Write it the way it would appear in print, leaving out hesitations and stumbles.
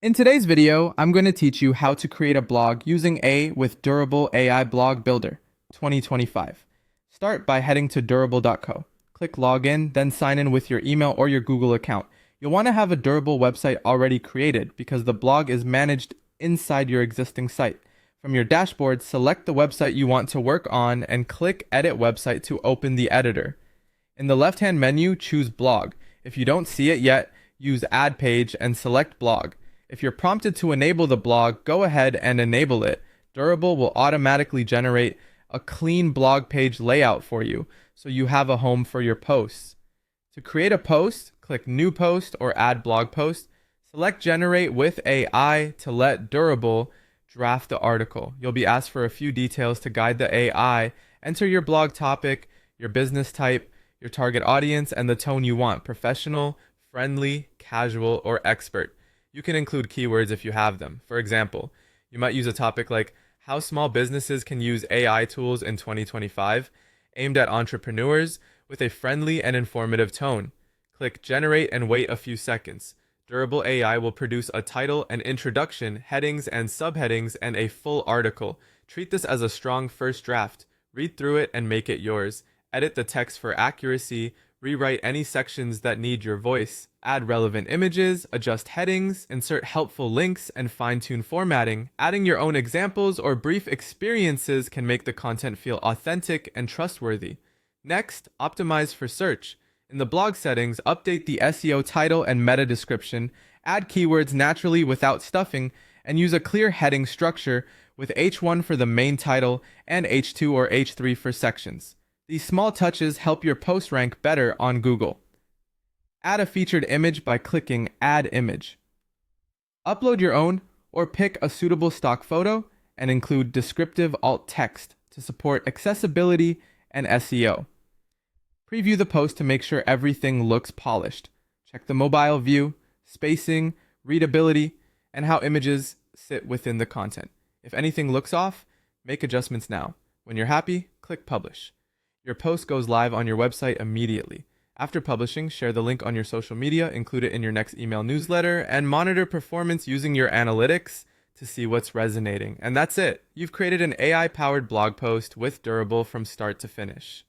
In today's video, I'm going to teach you how to create a blog using with Durable AI Blog Builder 2025. Start by heading to durable.co. Click Login, then sign in with your email or your Google account. You'll want to have a Durable website already created because the blog is managed inside your existing site. From your dashboard, select the website you want to work on and click Edit Website to open the editor. In the left-hand menu, choose Blog. If you don't see it yet, use Add Page and select Blog. If you're prompted to enable the blog, go ahead and enable it. Durable will automatically generate a clean blog page layout for you, so you have a home for your posts. To create a post, click New Post or Add Blog Post. Select Generate with AI to let Durable draft the article. You'll be asked for a few details to guide the AI. Enter your blog topic, your business type, your target audience, and the tone you want: professional, friendly, casual, or expert. You can include keywords if you have them. For example, you might use a topic like how small businesses can use AI tools in 2025, aimed at entrepreneurs with a friendly and informative tone. Click Generate and wait a few seconds. Durable AI will produce a title, an introduction, headings and subheadings, and a full article. Treat this as a strong first draft. Read through it and make it yours. Edit the text for accuracy. Rewrite any sections that need your voice. Add relevant images, adjust headings, insert helpful links, and fine-tune formatting. Adding your own examples or brief experiences can make the content feel authentic and trustworthy. Next, optimize for search. In the blog settings, update the SEO title and meta description, add keywords naturally without stuffing, and use a clear heading structure with H1 for the main title and H2 or H3 for sections. These small touches help your post rank better on Google. Add a featured image by clicking Add Image. Upload your own or pick a suitable stock photo and include descriptive alt text to support accessibility and SEO. Preview the post to make sure everything looks polished. Check the mobile view, spacing, readability, and how images sit within the content. If anything looks off, make adjustments now. When you're happy, click Publish. Your post goes live on your website immediately. After publishing, share the link on your social media, include it in your next email newsletter, and monitor performance using your analytics to see what's resonating. And that's it. You've created an AI-powered blog post with Durable from start to finish.